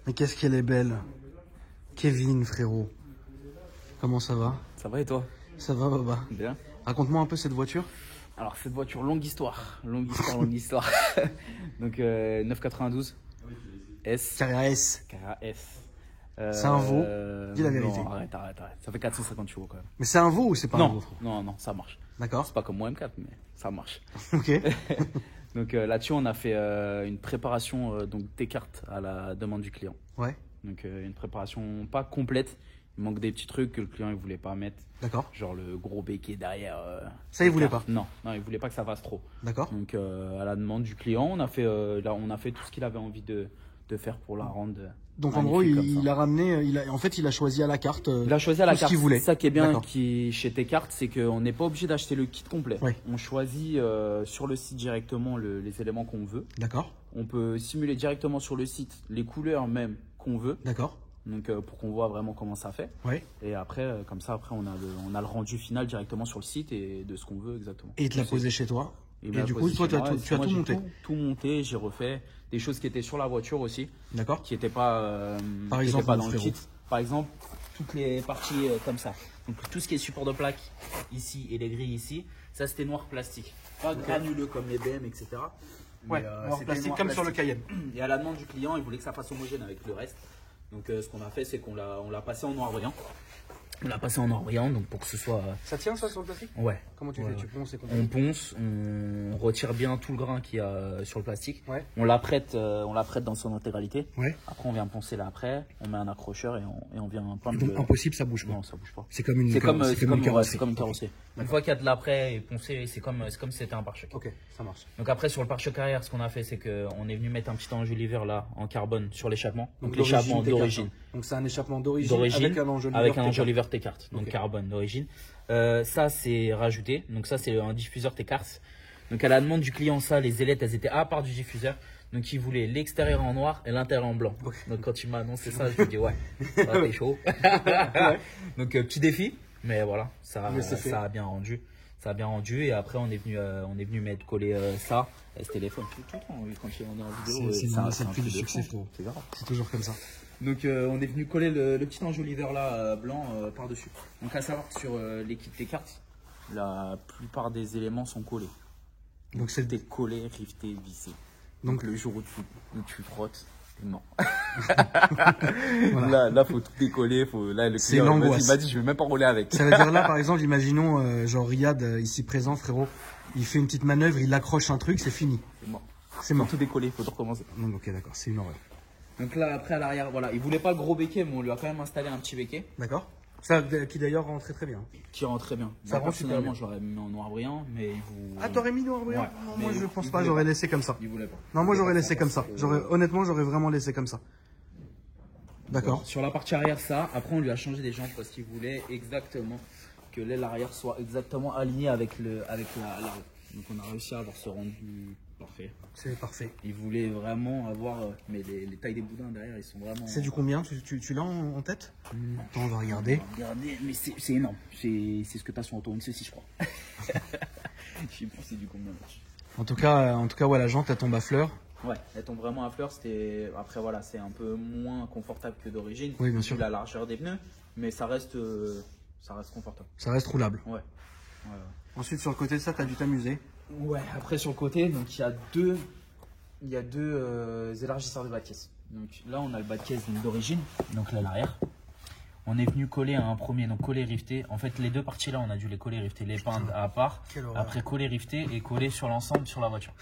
Mais qu'est-ce qu'elle est belle. Kevin, frérot. Comment ça va? Ça va et toi? Ça va, Baba. Bien. Raconte-moi un peu cette voiture. Alors cette voiture, longue histoire. Longue histoire. Donc 992 S. Carrera S. Carrera S. C'est un veau. Dis la vérité. Non, arrête. Ça fait 450 chevaux quand même. Mais c'est un veau ou c'est pas un veau? Non, ça marche. D'accord. C'est pas comme mon M4, mais ça marche. Ok. Donc là-dessus, on a fait une préparation donc des cartes à la demande du client. Ouais. Donc une préparation pas complète. Il manque des petits trucs que le client il voulait pas mettre. D'accord. Genre le gros béquet derrière. Ça, il voulait pas. Non, il voulait pas que ça fasse trop. D'accord. Donc à la demande du client, on a fait tout ce qu'il avait envie de faire pour la rendre. Donc en gros, il a ramené, en fait, il a choisi à la carte. Il a choisi à la carte. Ce qu'il voulait. C'est ça qui est bien chez T-Cart, c'est qu'on n'est pas obligé d'acheter le kit complet. Ouais. On choisit sur le site directement les éléments qu'on veut. D'accord. On peut simuler directement sur le site les couleurs même qu'on veut. D'accord. Donc pour qu'on voit vraiment comment ça fait. Ouais. Et après, comme ça, après on a le rendu final directement sur le site et de ce qu'on veut exactement. Et il te l'a posé chez toi. Et du coup, toi, tu as tout monté. Tout monté, j'ai refait des choses qui étaient sur la voiture aussi. D'accord. Qui n'étaient pas, par exemple, pas dans le kit. Par exemple, toutes les parties comme ça. Donc tout ce qui est support de plaque ici et les grilles ici, ça c'était noir plastique. Pas granuleux comme les BM, etc. Ouais, noir plastique comme sur le Cayenne. Et à la demande du client, il voulait que ça fasse homogène avec le reste. Donc ce qu'on a fait, c'est qu'on l'a passé en noir brillant. On l'a passé en noir brillant, donc pour que ce soit... Ça tient ça sur le plastique? Ouais. Comment tu fais? Tu ponces et compagnie? On ponce, on retire bien tout le grain qu'il y a sur le plastique. Ouais. On l'apprête dans son intégralité. Ouais. Après, on vient poncer là après, on met un accrocheur et on vient peindre. Donc impossible, ça bouge pas. Non, ça bouge pas. C'est comme une carrosserie. Une fois qu'il y a de l'après et poncé, c'est comme si c'était un pare-choc. Ok, ça marche. Donc après sur le pare-choc arrière, ce qu'on a fait, c'est qu'on est venu mettre un petit enjoliveur là en carbone sur l'échappement. Donc l'échappement d'origine. Donc c'est un échappement d'origine avec un enjoliveur T-Cart. Donc carbone d'origine. Ça c'est rajouté. Donc ça c'est un diffuseur T-Cart. Donc à la demande du client, ça les ailettes elles étaient à part du diffuseur. Donc il voulait l'extérieur en noir et l'intérieur en blanc. Donc quand il m'a annoncé ça, je lui ai dit ouais, ça t'es chaud. Donc petit défi, mais voilà, ça a bien rendu. Ça a bien rendu et après on est venu mettre coller ça, ce téléphone tout le temps quand on est en vidéo. C'est le plus de succès, frérot. C'est toujours comme ça. Donc on est venu coller le petit enjoliveur là blanc par dessus. Donc à savoir que sur les kits des cartes, la plupart des éléments sont collés. Donc c'était collé, rifté, vissé. Donc le jour où tu frottes, t'es mort. Voilà. Là faut tout décoller, là le client il m'a dit je vais même pas rouler avec. Ça veut dire là par exemple, imaginons genre Riyad ici présent, frérot, il fait une petite manœuvre, il accroche un truc, c'est fini. C'est mort. C'est mort. Faut tout décoller, faut tout recommencer. Non, ok, d'accord, c'est une horreur. Donc là après à l'arrière, voilà, il voulait pas le gros béquet, mais on lui a quand même installé un petit béquet. D'accord. Ça qui d'ailleurs rentrait très bien. Qui rentre très bien. Ça rend super bien. Je l'aurais mis en noir brillant, mais vous. Ah, t'aurais mis noir brillant? Ouais, non, moi je pense pas, j'aurais laissé comme ça. Il voulait pas. Non, moi j'aurais laissé comme ça. Honnêtement, j'aurais vraiment laissé comme ça. D'accord. Sur la partie arrière, ça. Après, on lui a changé des jantes parce qu'il voulait exactement que l'aile arrière soit exactement alignée avec la roue. Donc on a réussi à avoir ce rendu parfait. C'est parfait. Il voulait vraiment avoir, mais les tailles des boudins derrière, ils sont vraiment. C'est du combien? Tu l'as en tête? Attends, on va regarder. Mais c'est énorme. C'est ce que tu as sur Auto X aussi, je crois. Je sais plus c'est du combien. En tout cas, ouais, la jante elle tombe à fleur. Ouais, elle tombe vraiment à fleur. Après voilà, c'est un peu moins confortable que d'origine. Oui, bien sûr. La largeur des pneus, mais ça reste confortable. Ça reste roulable. Ouais. Ensuite, sur le côté de ça, tu as dû t'amuser. Ouais, après sur le côté, donc il y a deux élargisseurs de bas de caisse. Donc là, on a le bas de caisse d'origine, donc là l'arrière. On est venu coller un premier, donc coller rifté. En fait, les deux parties là, on a dû les coller rifté, les peindre à part. Après coller rifté et coller sur l'ensemble sur la voiture.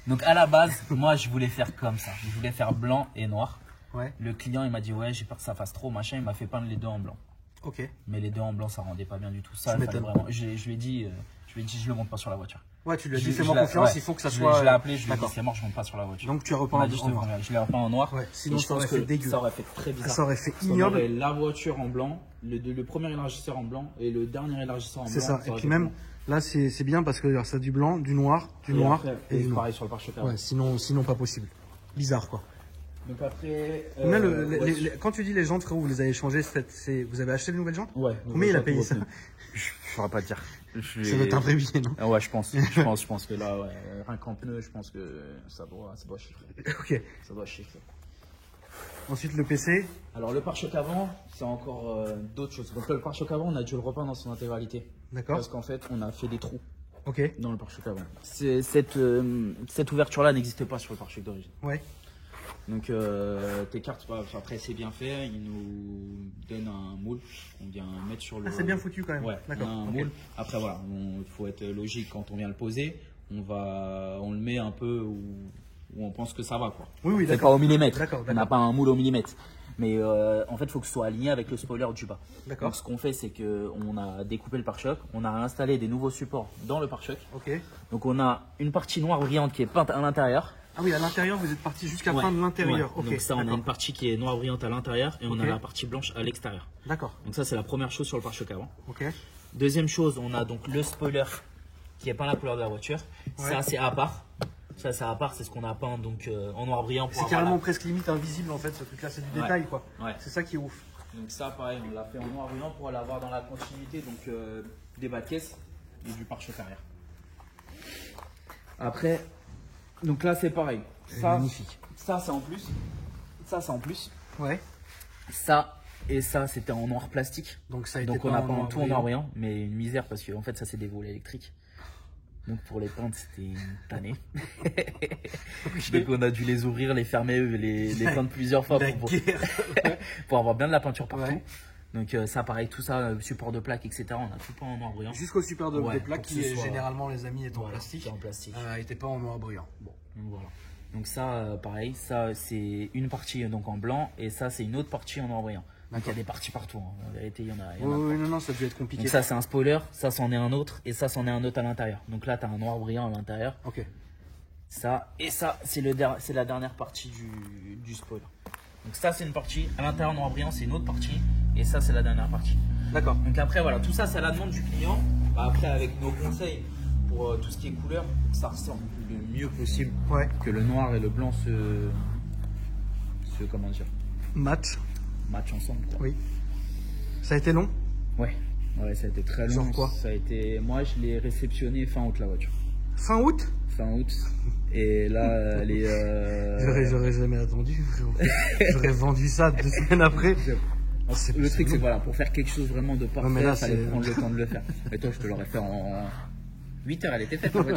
Donc à la base, moi je voulais faire comme ça. Je voulais faire blanc et noir. Ouais. Le client il m'a dit ouais, j'ai peur que ça fasse trop machin. Il m'a fait peindre les deux en blanc. Ok. Mais les deux en blanc, ça rendait pas bien du tout. Ça, fallait vraiment. Je lui ai dit, je le monte pas sur la voiture. Ouais, tu lui as dit fais-moi confiance, il faut que ça soit. Je l'ai appelé, je lui ai dit c'est mort, je monte pas sur la voiture. Donc tu as repeint en noir. Je l'ai repeint en noir. Ouais, sinon ça aurait fait dégueu. Ça aurait fait très bizarre. Ça aurait fait ignoble. On aurait la voiture en blanc, le premier élargisseur en blanc et le dernier élargisseur en blanc. C'est ça. Et puis même là, c'est bien parce que ça a du blanc, du noir, et du noir. Pareil sur le pare-choc. Ouais, sinon pas possible. Bizarre quoi. Donc après. Quand tu dis les jantes, frérot, vous les avez changées, vous avez acheté de nouvelles jantes? Ouais. Combien il a payé ça? Je saurais pas te dire. Ça doit être un vrai billet, non? Ah ouais, je pense que là, rien qu'en pneu, je pense que ça doit chiffrer. Ok. Ça doit chiffrer. Ensuite, le PC. Alors le pare-choc avant, c'est encore d'autres choses. Donc le pare-choc avant, on a dû le repeindre dans son intégralité. D'accord. Parce qu'en fait, on a fait des trous Ok. dans le pare-choc avant. Cette ouverture-là n'existe pas sur le pare-choc d'origine. Ouais. Donc tes cartes, après c'est bien fait, ils nous donnent un moule qu'on vient mettre sur le... Ah, c'est bien foutu quand même. Ouais, on a D'accord. un Ok. moule. Après voilà, il faut être logique quand on vient le poser. On le met un peu où on pense que ça va quoi. Oui, oui, C'est d'accord. pas au millimètre. D'accord, On d'accord. n'a pas un moule au millimètre. Mais en fait, il faut que ce soit aligné avec le spoiler du bas. D'accord. Donc ce qu'on fait, c'est qu'on a découpé le pare-choc, on a installé des nouveaux supports dans le pare-choc. Ok. Donc on a une partie noire brillante qui est peinte à l'intérieur. Ah oui, à l'intérieur, vous êtes parti jusqu'à Ouais, peindre l'intérieur. ouais. Ok. Donc ça, on a d'accord. une partie qui est noire brillante à l'intérieur et on a Ok. la partie blanche à l'extérieur. D'accord. Donc ça, c'est la première chose sur le pare-choc avant. Ok. Deuxième chose, on a donc le spoiler qui est peint la couleur de la voiture. Ouais. Ça, c'est à part. Ça, c'est à part, c'est ce qu'on a peint donc en noir brillant. Pour C'est avoir carrément la- presque limite invisible en fait, ce truc-là, c'est du Ouais. détail quoi. Ouais. C'est ça qui est ouf. Donc ça, pareil, on l'a fait en noir brillant pour l'avoir dans la continuité donc des bas de caisse et du pare-choc arrière. Après, donc là, c'est pareil. C'est Ça, magnifique. ça, c'est en plus. Ça, c'est en plus. Ouais. Ça et ça, c'était en noir plastique. Donc ça a été Donc on peint a en peint noir tout en noir brillant. brillant, mais une misère parce que en fait ça c'est des volets électriques. Donc pour les peindre c'était une tannée. Donc on a dû les ouvrir, les fermer, les peindre plusieurs fois La pour, guerre. pour avoir bien de la peinture partout. Ouais. Donc ça pareil, tout ça, support de plaque, etc. On a tout peint en noir brillant. Jusqu'au super de Ouais, des plaques pour que qui ce est soit- généralement les amis est en Voilà, plastique. c'est en plastique. Était pas en noir brillant. Bon. Donc voilà. Donc ça pareil, ça c'est une partie donc en blanc et ça c'est une autre partie en noir brillant. Donc il y a des parties partout, hein. En vérité il y en a. Oui, oui, non, ça a dû être compliqué. Donc ça c'est un spoiler, ça c'en est un autre et ça c'en est un autre à l'intérieur. Donc là tu as un noir brillant à l'intérieur. Ok. Ça et ça c'est c'est la dernière partie du spoiler. Donc ça c'est une partie, à l'intérieur noir brillant c'est une autre partie et ça c'est la dernière partie. D'accord. Donc après voilà, tout ça c'est à la demande du client. Après avec nos conseils pour tout ce qui est couleur, ça ressemble le mieux possible Ouais. que le noir et le blanc se comment dire, Mat. matchent ensemble quoi. Oui. Ça a été long. Ouais, ça a été très long. Genre quoi? Ça a été, moi je l'ai réceptionné fin août la voiture. Fin août. Fin août. Et là, les. J'aurais jamais attendu, frérot. J'aurais vendu ça 2 semaines après. Le truc, c'est que voilà, pour faire quelque chose vraiment de parfait, mais là, il fallait c'est- prendre le temps de le faire. Et toi, je te l'aurais fait en 8 heures, elle était faite. En fait.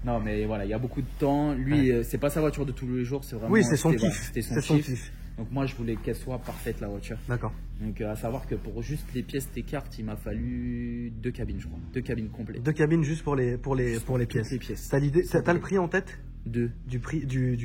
Non, mais voilà, il y a beaucoup de temps. Lui, c'est pas sa voiture de tous les jours, c'est vraiment. Oui, c'est son c'était- kiff. voilà, c'était C'est son son kiff. kiff. Donc moi, je voulais qu'elle soit parfaite la voiture. D'accord. Donc à savoir que pour juste les pièces des cartes, il m'a fallu 2 cabines, je crois. 2 cabines complètes. 2 cabines juste pour les Toutes pièces. les pièces. T'as l'idée, t'as le prix en tête 2. du prix du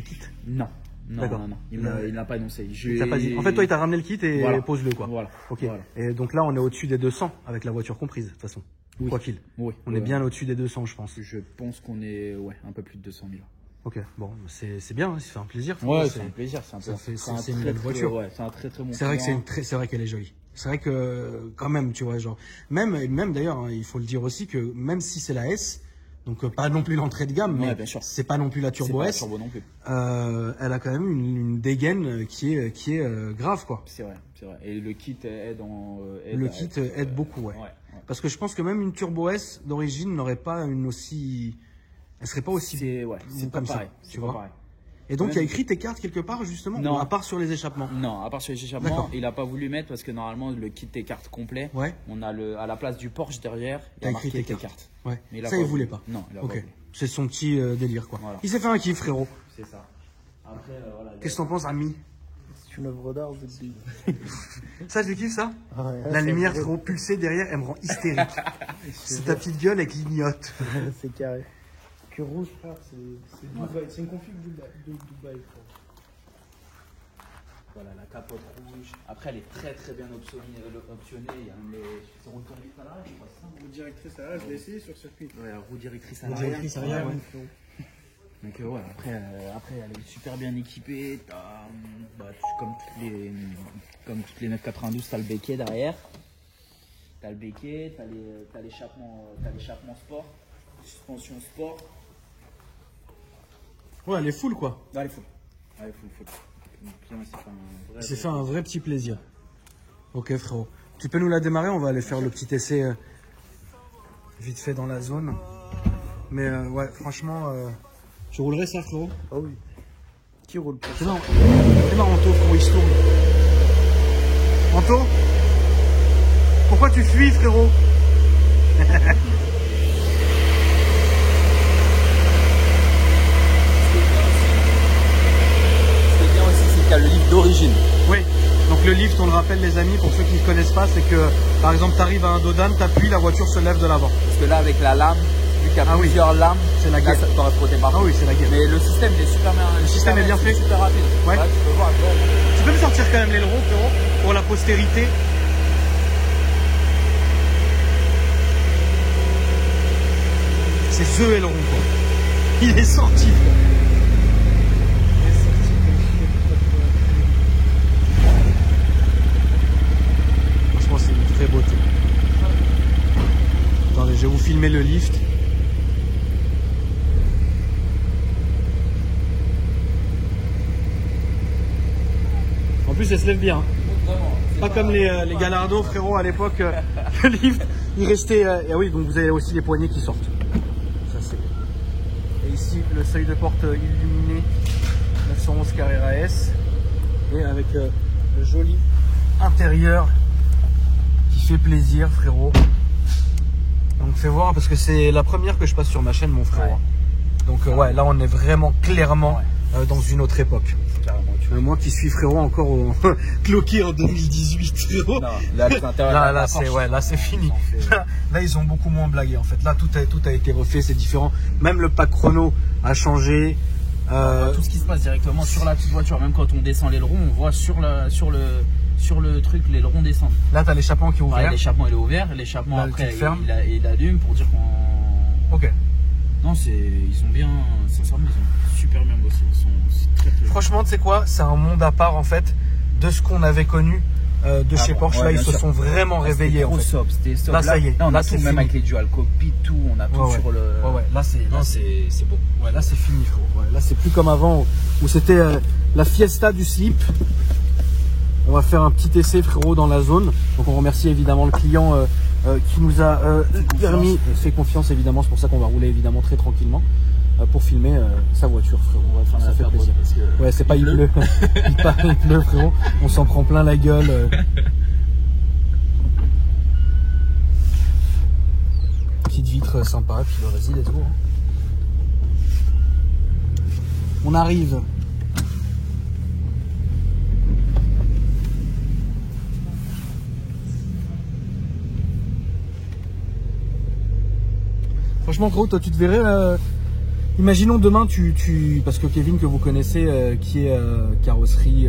kit? Non. D'accord. Non. Il ne l'a pas annoncé. Il t'a pas dit. En fait, toi, il t'a ramené le kit et Voilà. pose-le quoi. Voilà. Ok. Voilà. Et donc là, on est au-dessus des 200 avec la voiture comprise de toute façon. Oui. Quoi qu'il. Oui. On est bien au-dessus des 200, je pense. Je pense qu'on est un peu plus de 200 000. Ok. Bon, c'est bien, hein, ça fait un plaisir. Ouais, C'est- c'est un plaisir. c'est une belle voiture. Ouais, c'est un très très bon. C'est vrai que client. c'est vrai qu'elle est jolie. C'est vrai que quand même, tu vois, genre même d'ailleurs, hein, il faut le dire aussi que même si c'est la S, donc pas non plus l'entrée de gamme, Ouais, mais bien sûr. c'est pas non plus la C'est Turbo pas la S. turbo non plus. Elle a quand même une dégaine qui est grave quoi. C'est vrai. Et le kit aide Le kit aide beaucoup, ouais. Ouais. Parce que je pense que même une Turbo S d'origine n'aurait pas une aussi, elle serait pas aussi. C'est pas comme ça, pareil. tu C'est vois. pas pareil. Et donc il y a Même- écrit tes cartes quelque part justement, Non. ou à part sur les échappements. Non, à part sur les échappements, D'accord. il a pas voulu mettre parce que normalement le kit des cartes complet, Ouais. on a à la place du Porsche derrière, il y T'as a écrit marqué tes tes cartes. cartes. Ouais. Mais il a Ça pas il voulait voulu. pas. Non, il a pas Ok. voulu. C'est son petit délire quoi. Voilà. Il s'est fait un kiff frérot. C'est ça. Après, voilà. Qu'est-ce que t'en penses ami? C'est une œuvre d'art, je dis. Ça tu kiffes ça? Ouais, La c'est lumière vrai. trop pulsée derrière, elle me rend hystérique. C'est ta petite gueule, elle clignote. C'est carré. Que rouge, frère, c'est Dubaï. C'est une config de Dubaï, frère. Voilà, la capote rouge. Après, elle est très très bien optionnée. Il y a c'est roue directrice à l'arrière, je crois, c'est ça? Roue directrice à je l'ai essayé sur circuit. Ouais, roue directrice à Roue l'arrière. directrice arrière, ouais. Donc ouais, après elle est super bien équipée. T'as, comme toutes les 992, t'as le béquet derrière. T'as le béquet, t'as l'échappement sport, suspension sport. Ouais, elle est full quoi. Allez, full. Full. Le client, il s'est fait un vrai. Il s'est fait un vrai petit plaisir. Ok frérot. Tu peux nous la démarrer, on va aller faire le petit essai vite fait dans la zone. Mais ouais, franchement, tu roulerais ça frérot? Ah oui. Qui roule plus? C'est marrant, Anto, frérot, il se tourne. Anto, pourquoi tu fuis, frérot? Ce qui est bien aussi, c'est qu'il y a le livre d'origine. Oui, donc le lift, on le rappelle les amis, pour ceux qui ne connaissent pas, c'est que par exemple tu arrives à un dodan, tu appuies, la voiture se lève de l'avant. Parce que là, avec la lame, vu qu'il y a plusieurs lames, c'est la guerre. T'aurais frotté par. Ah oui, c'est la guerre. Mais le système est super bien. Le système est bien fait. Super rapide. Ouais. Là, tu peux voir. Tu peux me sortir quand même l'aileron, frérot, pour la postérité. C'est ce aileron, quoi. Il est sorti, frérot. Franchement, c'est une très beauté. Attendez, je vais vous filmer le lift. En plus, elle se lève bien. Hein. Pas comme les Gallardo, frérot, à l'époque, le lift, il restait... et oui, donc vous avez aussi les poignées qui sortent. Ça, c'est... Et ici, le seuil de porte illuminé 911 Carrera S. Et avec le joli intérieur qui fait plaisir, frérot. Donc fais voir, parce que c'est la première que je passe sur ma chaîne, mon frérot. Ouais. Donc ouais, là on est vraiment clairement dans une autre époque. Moi qui suis, frérot, encore au cloqué en 2018, frérot. Non, là c'est fini. Là ils ont beaucoup moins blagué en fait. Là tout a été refait, c'est différent. Même le pack chrono a changé. Tout ce qui se passe directement sur la petite voiture, même quand on descend l'aileron, on voit sur le truc l'aileron descend. Là t'as l'échappement qui est ouvert. L'échappement il est ouvert, l'échappement après il allume pour dire qu'on. Ok. Non, ils ont bien, sincèrement, ils ont super bien bossé. Très, très franchement, tu sais quoi, c'est un monde à part en fait de ce qu'on avait connu de chez Porsche. Là, ils se sont vraiment réveillés. C'était trop sobre. Là, ça y est. Là, on a tout, même avec les dual cockpit, tout, on a tout sur le. Ouais. Là, c'est beau. Ouais, là, c'est fini, frérot. Ouais, là, c'est plus comme avant où c'était la fiesta du slip. On va faire un petit essai, frérot, dans la zone. Donc, on remercie évidemment le client qui nous a permis, fait confiance évidemment. C'est pour ça qu'on va rouler évidemment très tranquillement pour filmer sa voiture, frérot. Enfin, ça fait plaisir. Ouais, c'est pas il pleut. il pleut, frérot. On s'en prend plein la gueule. Petite vitre sympa, et puis vas-y, let's go. On arrive. Franchement, gros, toi, tu te verrais. Imaginons demain, parce que Kevin, que vous connaissez, qui est carrosserie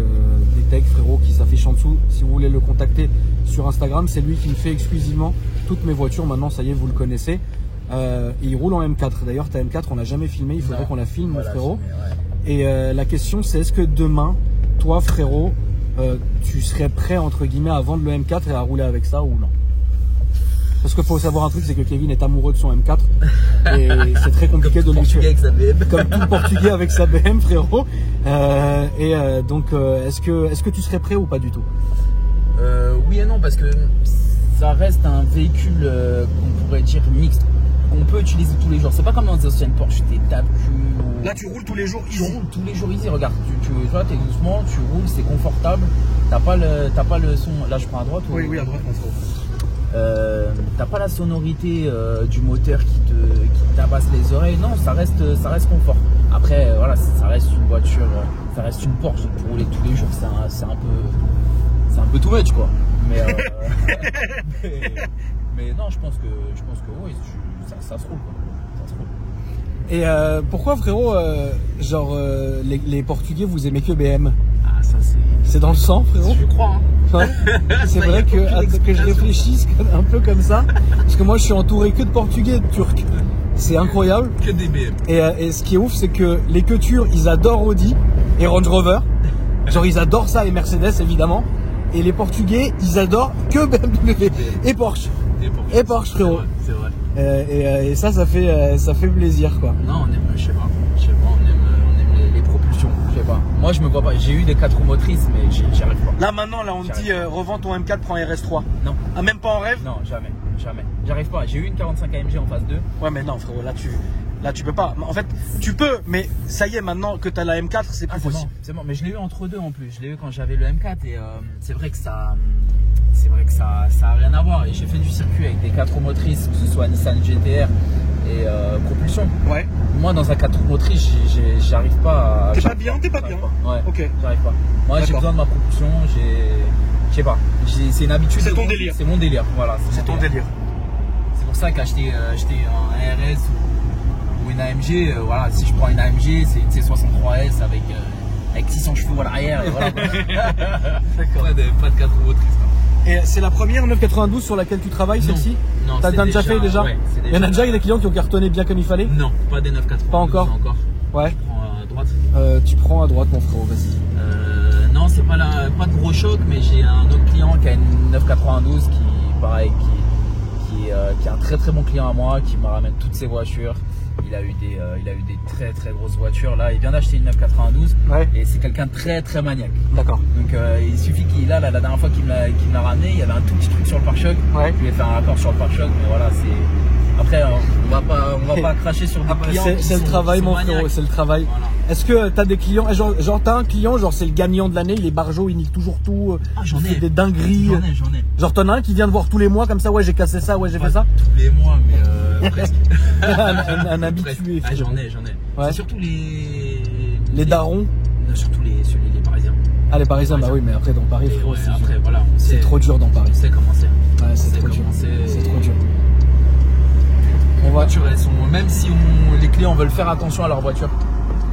des Tech, frérot, qui s'affiche en dessous. Si vous voulez le contacter sur Instagram, c'est lui qui me fait exclusivement toutes mes voitures. Maintenant, ça y est, vous le connaissez. Et il roule en M4. D'ailleurs, ta M4, on l'a jamais filmé. Il faudrait qu'on la filme, mon frérot. Et la question, c'est est-ce que demain, toi, frérot, tu serais prêt, entre guillemets, à vendre le M4 et à rouler avec ça ou non? Parce qu'il faut savoir un truc, c'est que Kevin est amoureux de son M4 et c'est très compliqué de lui tuer. Comme tout Portugais avec sa BM, frérot. Donc, est-ce que tu serais prêt ou pas du tout? Oui et non, parce que ça reste un véhicule qu'on pourrait dire mixte. On peut utiliser tous les jours. C'est pas comme dans des anciennes Porsche, t'es tape cul. Là, tu roules tous les jours easy. Tu roules tous les jours easy. Regarde, tu vois, t'es doucement, tu roules, c'est confortable. T'as pas le son. Là, je prends à droite. Oui, à droite, mon frérot. T'as pas la sonorité du moteur qui tabasse les oreilles. Non, ça reste confort. Après, voilà, ça reste une voiture, ça reste une Porsche. Pour rouler tous les jours, c'est un peu too much, quoi. Mais non, je pense que oui, ça se roule, quoi. Ça se roule. Et pourquoi, frérot, les Portugais, vous aimez que BM? Ah, ça c'est dans le sang, frérot. Je crois, hein. C'est vrai que je réfléchisse un peu comme ça, parce que moi je suis entouré que de Portugais et de Turcs. C'est incroyable. Que des BM. Et ce qui est ouf, c'est que les queutures, ils adorent Audi et Range Rover. Genre ils adorent ça et Mercedes évidemment. Et les Portugais, ils adorent que BMW et Porsche. Et Porsche, frérot. C'est vrai. Et ça fait plaisir, quoi. Non, on aime, je sais pas, on aime les propulsions. Je sais pas. Moi, je me vois pas. J'ai eu des 4 roues motrices, mais j'y arrive pas. Là, maintenant, on me dit revends ton M4, prends RS3. Non. Ah, même pas en rêve? Non, jamais. J'arrive pas. J'ai eu une 45 AMG en phase 2. Ouais, mais non, frérot, là, Là, tu peux pas. En fait, tu peux, mais ça y est, maintenant que tu as la M4, c'est plus possible. C'est bon, mais je l'ai eu entre deux en plus. Je l'ai eu quand j'avais le M4 et c'est vrai que ça a rien à voir. Et j'ai fait du circuit avec des 4 roues motrices, que ce soit Nissan GT-R et propulsion. Ouais. Moi, dans un 4 roues motrices, j'arrive pas à. T'es pas bien, Ouais. Ok. J'arrive pas. Moi, j'ai besoin de ma propulsion. Je sais pas. C'est une habitude. C'est ton délire. C'est mon délire. Voilà. C'est ton délire. C'est pour ça qu'acheter un RS ou une AMG, voilà, si je prends une AMG, c'est une C63S avec 600 chevaux à l'arrière. Voilà. D'accord. Pas de 4 roues motrices. Et c'est la première 992 sur laquelle tu travailles, celle-ci? Non, t'as déjà fait déjà? Ouais, il y en a déjà des clients qui ont cartonné bien comme il fallait? Non, pas des 992. Pas encore? Ouais. Je prends à droite. Tu prends à droite, mon frérot, vas-y. Non, c'est pas de gros choc, mais j'ai un autre client qui a une 992 qui est un très très bon client à moi, qui me ramène toutes ses voitures. Il a eu des très très grosses voitures. Là, il vient d'acheter une 992 et c'est quelqu'un de très très maniaque. D'accord. Donc il suffit qu'il a la dernière fois qu'il me l'a ramené, il y avait un tout petit truc sur le pare-choc. Je lui ai fait un raccord sur le pare-choc, mais voilà, c'est. Après, on va pas cracher sur des clients. C'est le travail, mon frérot, c'est le travail. Voilà. Est-ce que tu as des clients, genre t'as un client, genre c'est le gagnant de l'année, il est barjot, il nique toujours tout, il fait des dingueries. J'en ai. Genre t'en as un qui vient de voir tous les mois comme ça, ouais j'ai cassé ça, ouais j'ai fait ça. Tous les mois, mais presque. un habitué. J'en ai. Ouais. C'est surtout les darons. Surtout les Parisiens. Ah les Parisiens, bah oui, mais après dans Paris, frérot, après voilà, c'est trop dur dans Paris. On sait comment c'est. Ouais, c'est trop dur. C'est trop dur. Les voitures, elles sont, même si les clients veulent faire attention à leur voiture,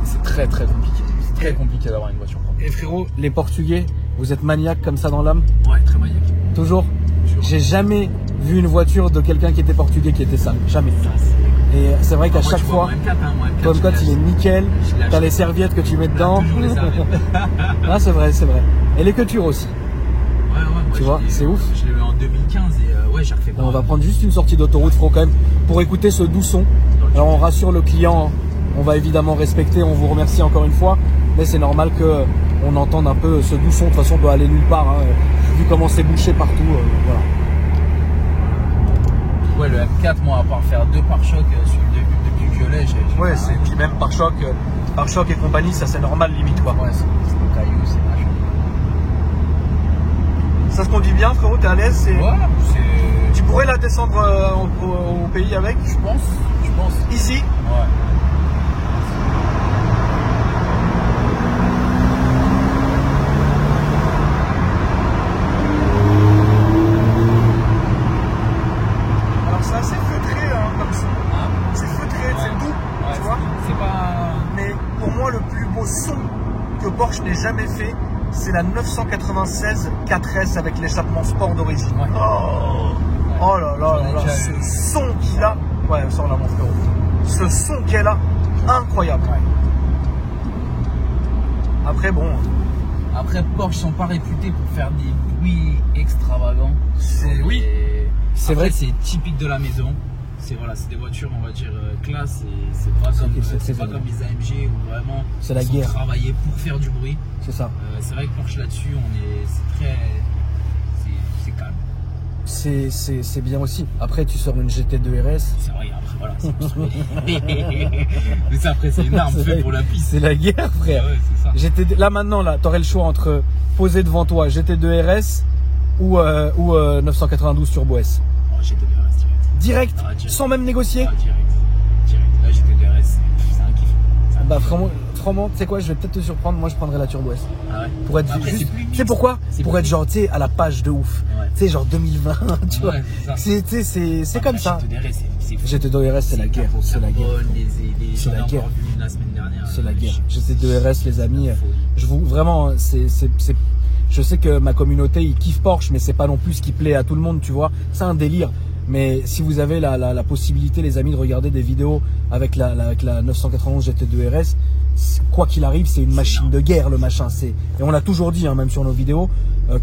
c'est très très compliqué. C'est très compliqué d'avoir une voiture propre. Et frérot, les Portugais, vous êtes maniaques comme ça dans l'âme? Ouais, très maniaque. Toujours. J'ai jamais vu une voiture de quelqu'un qui était portugais qui était sale. Jamais. Et c'est vrai qu'à chaque fois, ton M4 il est nickel. T'as les serviettes que tu mets dedans. Ah, c'est vrai. Et les clôtures aussi. Ouais, tu vois, c'est ouf. Je l'ai eu en 2015 et ouais, j'ai refait pas. On va prendre juste une sortie d'autoroute, frérot, quand même, pour écouter ce doux son. Alors on rassure le client, on va évidemment respecter, on vous remercie encore une fois, mais c'est normal qu'on entende un peu ce doux son. De toute façon, on doit aller nulle part, hein, vu comment c'est bouché partout. Voilà. Ouais, le M4, moi, à part faire 2 pare-chocs depuis que je l'ai, ouais, c'est puis même pare-choc et compagnie, ça c'est normal limite quoi. Ouais, c'est des cailloux, c'est machin. Ça se conduit bien, frérot, t'es à l'aise? Ouais, tu pourrais la descendre au pays avec? Je pense. Easy? Ouais. Alors ça, c'est feutré, hein, comme ça. C'est feutré, c'est doux, tu vois? C'est pas... Mais pour moi, le plus beau son que Porsche n'ait jamais fait, c'est la 996 4S avec l'échappement sport d'origine. Ouais. Oh là là, ce son qu'il a. Ouais, sors là mon frérot. Ce son qu'elle a, incroyable. Ouais. Après bon. Après Porsche sont pas réputés pour faire des bruits extravagants. Oui. C'est vrai, c'est typique de la maison. C'est des voitures, on va dire classe, et c'est pas comme les AMG où vraiment c'est la guerre. Travailler pour faire du bruit. C'est ça. C'est vrai que Porsche là-dessus, c'est calme. C'est bien aussi. Après, tu sors une GT2 RS. C'est vrai, après voilà, c'est mais ça, après, c'est une arme faite pour la piste. C'est la guerre, frère. Ouais, c'est ça. Là maintenant, t'aurais le choix entre poser devant toi GT2 RS ou 992 Turbo S. Oh, GT2 RS direct, sans même négocier. Direct. Là, GT2 RS, c'est un kiff. Bah franchement, tu sais quoi, je vais peut-être te surprendre, moi je prendrais la Turbo S. Ah ouais. Pour être juste, tu sais pourquoi? Pour être genre, tu sais, à la page de ouf. Tu sais, genre 2020, tu vois. C'est comme ça. GT2 RS, c'est la guerre. C'est la guerre. C'est la guerre. C'est la guerre. GT2 RS, les amis, vraiment, je sais que ma communauté, ils kiffent Porsche, mais c'est pas non plus ce qui plaît à tout le monde, tu vois. C'est un délire. Mais si vous avez la possibilité, les amis, de regarder des vidéos avec la 991 GT2 RS, quoi qu'il arrive, c'est une machine de guerre, le machin. Et on l'a toujours dit, hein, même sur nos vidéos,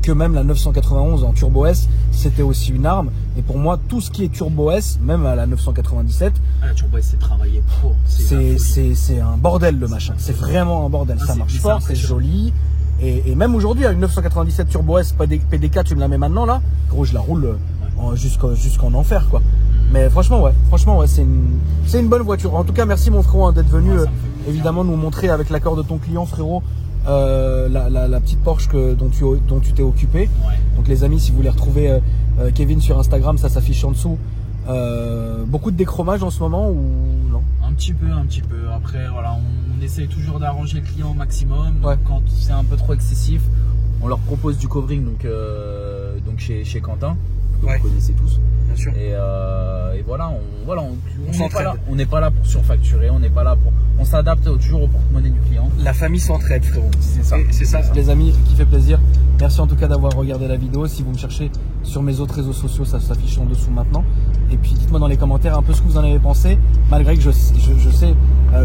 que même la 991 en Turbo S, c'était aussi une arme. Et pour moi, tout ce qui est Turbo S, même à la 997, la Turbo S, c'est travaillé pour. C'est un bordel, le machin. C'est vraiment un bordel. Ça marche fort, c'est joli. Et même aujourd'hui, à une 997 Turbo S PDK, tu me la mets maintenant là, gros, je la roule jusqu'en enfer, quoi. Mais franchement, ouais, c'est une bonne voiture. En tout cas, merci mon frérot d'être venu évidemment nous montrer avec l'accord de ton client, frérot, la petite Porsche dont tu t'es occupé. Ouais. Donc les amis, si vous voulez retrouver Kevin sur Instagram, ça s'affiche en dessous. Beaucoup de déchromage en ce moment ou non? Un petit peu. Après, voilà, on essaye toujours d'arranger le client au maximum. Donc, Ouais. quand c'est un peu trop excessif, on leur propose du covering donc chez Quentin, que Ouais. vous connaissez tous. Bien sûr. Et voilà, on s'entraide. n'est pas là pour surfacturer, on s'adapte toujours au porte-monnaie du client. La famille s'entraide, frérot. C'est ça. C'est ça, les amis, qui fait plaisir. Merci en tout cas d'avoir regardé la vidéo. Si vous me cherchez sur mes autres réseaux sociaux, ça s'affiche en dessous maintenant. Et puis dites-moi dans les commentaires un peu ce que vous en avez pensé, malgré que je sais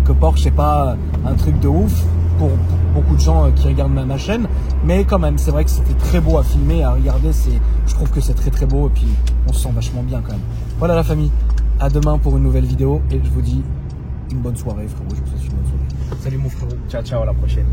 que Porsche c'est pas un truc de ouf pour beaucoup de gens qui regardent ma chaîne, mais quand même c'est vrai que c'était très beau à filmer, à regarder, je trouve que c'est très beau et puis on se sent vachement bien quand même. Voilà la famille, à demain pour une nouvelle vidéo et je vous dis une bonne soirée frérot, je vous souhaite une bonne soirée. Salut mon frérot. Ciao, à la prochaine.